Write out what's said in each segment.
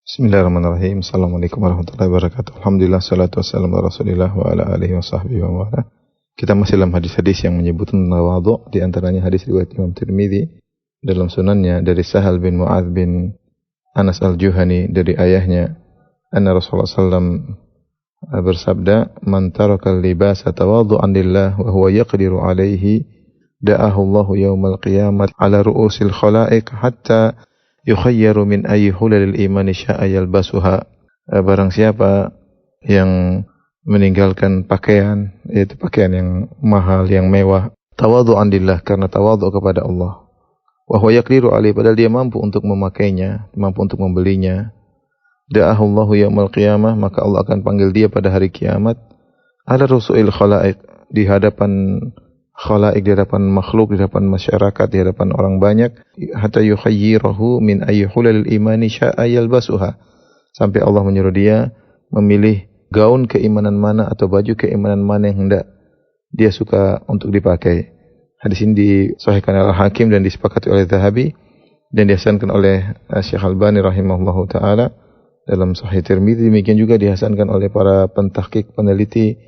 Bismillahirrahmanirrahim. Assalamualaikum warahmatullahi wabarakatuh. Alhamdulillah, salatu wassalamu ala Rasulillah wa ala alihi wa sahbihi wa wala. Kita masih dalam hadis-hadis yang menyebutkan tawadhu, di antaranya hadis riwayat Imam Tirmidzi dalam sunannya dari Sahal bin Mu'adz bin Anas al-Juhani dari ayahnya, anna Rasulullah sallam bersabda, "Man taraka al-libasa tawadhu'an lillah wa huwa yaqdiru alaihi, da'ahu Allahu yaumal qiyamah ala ru'usil khalaiq hatta yukhayyaru min ayyi hulalil imani sya'a yalbasuha." Barang siapa yang meninggalkan pakaian, yaitu pakaian yang mahal, yang mewah, tawadhu'an lillah, karena tawadhu kepada Allah, wa huwa yaqdiru alaihi, padahal dia mampu untuk memakainya, mampu untuk membelinya, da'ahu Allahu yaumal qiyamah, maka Allah akan panggil dia pada hari kiamat, ala rusuil khalaiq, di hadapan khalaik, di hadapan makhluk, di hadapan masyarakat, di hadapan orang banyak, hatta yukhayyirahu min ayyi hulalil imani sya'a yalbasuha, sampai Allah menyuruh dia memilih gaun keimanan mana atau baju keimanan mana yang hendak dia suka untuk dipakai. Hadis ini disahihkan oleh Hakim dan disepakati oleh Zahabi dan dihasankan oleh Syekh Albani rahimahullahu taala dalam Sahih Tirmidzi. Demikian juga dihasankan oleh para pentahqiq peneliti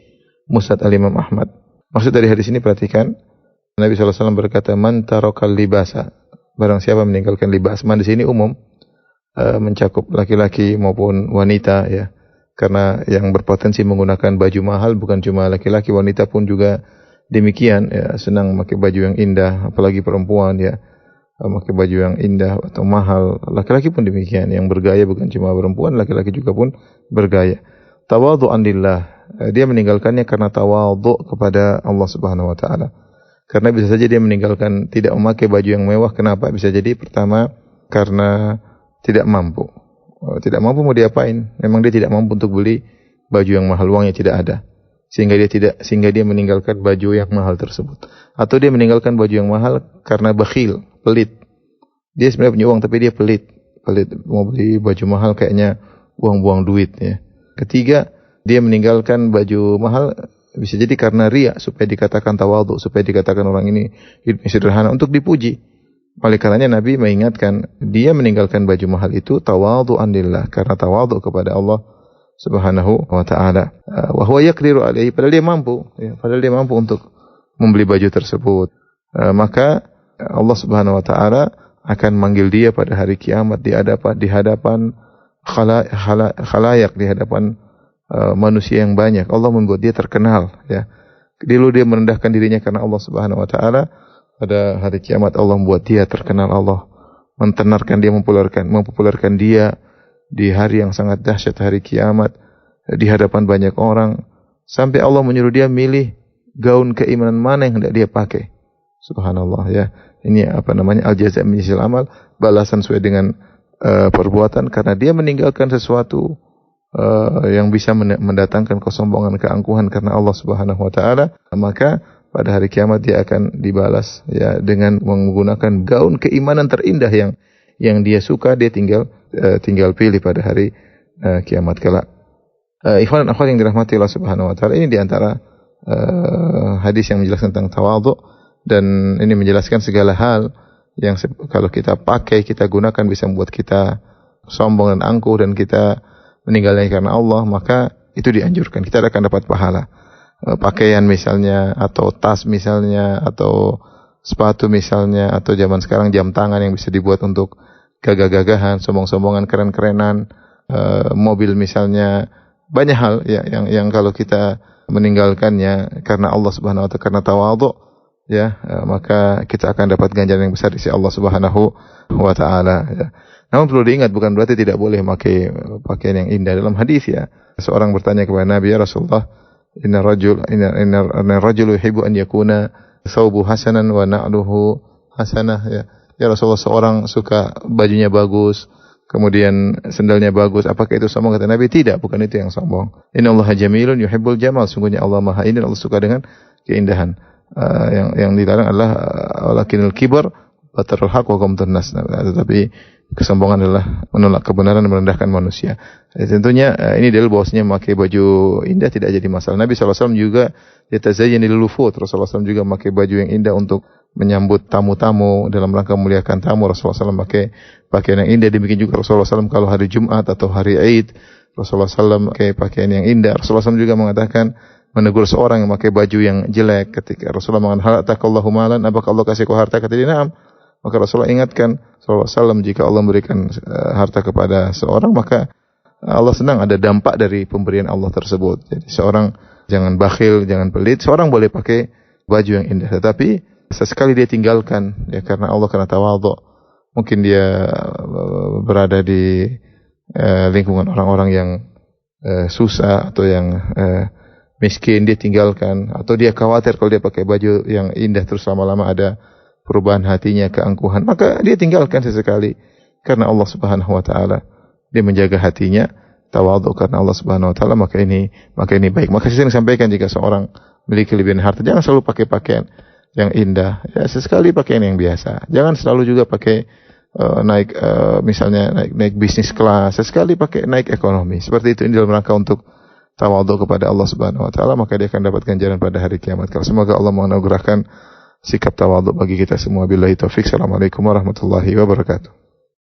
Musnad Al-Imam Ahmad. Maksud dari hadis ini, perhatikan, Nabi SAW berkata, "Man tarakal libasa." Barang siapa meninggalkan libas. Man di sini umum, mencakup laki-laki maupun wanita, ya. Karena yang berpotensi menggunakan baju mahal bukan cuma laki-laki, wanita pun juga demikian, ya, senang memakai baju yang indah, apalagi perempuan, ya, memakai baju yang indah atau mahal. Laki-laki pun demikian, yang bergaya bukan cuma perempuan, laki-laki juga pun bergaya. Tawadhu'an lillah, dia meninggalkannya karena tawadhu kepada Allah Subhanahu wa taala. Karena bisa saja dia meninggalkan, tidak memakai baju yang mewah. Kenapa? Bisa jadi pertama karena tidak mampu. Tidak mampu, mau diapain? Memang dia tidak mampu untuk beli baju yang mahal, uangnya tidak ada. Sehingga dia meninggalkan baju yang mahal tersebut. Atau dia meninggalkan baju yang mahal karena bakhil, pelit. Dia sebenarnya punya uang tapi dia pelit. Mau beli baju mahal kayaknya buang-buang duit, ya. Ketiga, dia meninggalkan baju mahal bisa jadi karena riya, supaya dikatakan tawadhu, supaya dikatakan orang ini hidupnya sederhana, untuk dipuji. Oleh karenanya Nabi mengingatkan dia meninggalkan baju mahal itu tawadhu'an lillah, karena tawadhu kepada Allah Subhanahu wa taala. Wa huwa yaqdiru alaihi, padahal dia mampu, ya, padahal dia mampu untuk membeli baju tersebut. Maka Allah Subhanahu wa taala akan manggil dia pada hari kiamat di hadapan khalayak, di hadapan manusia yang banyak. Allah membuat dia terkenal, ya. Dulu dia merendahkan dirinya karena Allah Subhanahu wa taala. Pada hari kiamat Allah membuat dia terkenal. Allah mentenarkan dia, mempopulerkan dia di hari yang sangat dahsyat, hari kiamat, di hadapan banyak orang, sampai Allah menyuruh dia milih gaun keimanan mana yang hendak dia pakai. Subhanallah, ya. Ini al-jaza' min jinsil amal, balasan sesuai dengan perbuatan, karena dia meninggalkan sesuatu yang bisa mendatangkan kesombongan, keangkuhan karena Allah Subhanahu wa taala. Maka pada hari kiamat dia akan dibalas, ya, dengan menggunakan gaun keimanan terindah yang dia suka. Dia tinggal pilih pada hari kiamat kelak. Ikhwan dan akhwat yang dirahmati Allah Subhanahu wa taala, ini di antara hadis yang menjelaskan tentang tawadhu, dan ini menjelaskan segala hal yang kalau kita pakai, kita gunakan bisa membuat kita sombong dan angkuh dan kita meninggalnya karena Allah, maka itu dianjurkan, kita akan dapat pahala. Pakaian misalnya, atau tas misalnya, atau sepatu misalnya, atau zaman sekarang jam tangan yang bisa dibuat untuk gagah-gagahan, sombong-sombongan, keren-kerenan, mobil misalnya, banyak hal, ya, yang kalau kita meninggalkannya karena Allah Subhanahu wa taala, karena tawadhu, ya, maka kita akan dapat ganjaran yang besar di sisi Allah Subhanahu wa taala, ya. Namun perlu diingat, bukan berarti tidak boleh memakai pakaian yang indah. Dalam hadis, ya, seorang bertanya kepada Nabi, "Ya Rasulullah, inna rajul yuhibbu an yakuna thawbu hasanan wa na'luhu hasanah." Ya Rasulullah, seorang suka bajunya bagus, kemudian sendalnya bagus. Apakah itu sombong? Kata Nabi, tidak, bukan itu yang sombong. Innallaha jamilun yuhibbul jamal. Sungguhnya Allah Maha Indah, Allah suka dengan keindahan. Yang dilarang adalah walakinul kibar batarul haq wa ghamtun nas. Tetapi kesombongan adalah menolak kebenaran dan merendahkan manusia. Tentunya ini dalil bahwasanya memakai baju indah tidak jadi masalah. Nabi SAW juga yatazayyanu lil wufud. Rasulullah SAW juga memakai baju yang indah untuk menyambut tamu-tamu dalam rangka memuliakan tamu. Rasulullah SAW pakai pakaian yang indah. Demikian juga Rasulullah SAW kalau hari Jumat atau hari Id, Rasulullah SAW pakai pakaian yang indah. Rasulullah SAW juga mengatakan menegur seorang yang pakai baju yang jelek. Ketika Rasulullah mengatakan, hal atakallahu malan, apakah Allah kasih kau harta? Kata dia, na'am. Maka Rasulullah ingatkan Rasulullah SAW, jika Allah memberikan harta kepada seorang, maka Allah senang ada dampak dari pemberian Allah tersebut. Jadi seorang jangan bakhil, jangan pelit. Seorang boleh pakai baju yang indah, tetapi sesekali dia tinggalkan, ya, karena Allah, karena tawadhu. Mungkin dia berada di lingkungan orang-orang yang susah atau yang miskin, dia tinggalkan. Atau dia khawatir kalau dia pakai baju yang indah terus lama-lama ada perubahan hatinya, keangkuhan, maka dia tinggalkan sesekali. Karena Allah Subhanahu wa taala, dia menjaga hatinya, tawadhu karena Allah Subhanahu wa taala, maka ini baik. Maka saya sering sampaikan, jika seorang memiliki kelebihan harta, jangan selalu pakai pakaian yang indah. Ya, sesekali pakaian yang biasa. Jangan selalu juga pakai misalnya naik bisnis kelas. Sesekali pakai naik ekonomi. Seperti itu, ini dalam rangka untuk tawadhu kepada Allah Subhanahu wa taala, maka dia akan dapat ganjaran pada hari kiamat. Semoga Allah menganugerahkan sikap tawadhu bagi kita semua. Billahi taufik. Assalamualaikum warahmatullahi wabarakatuh.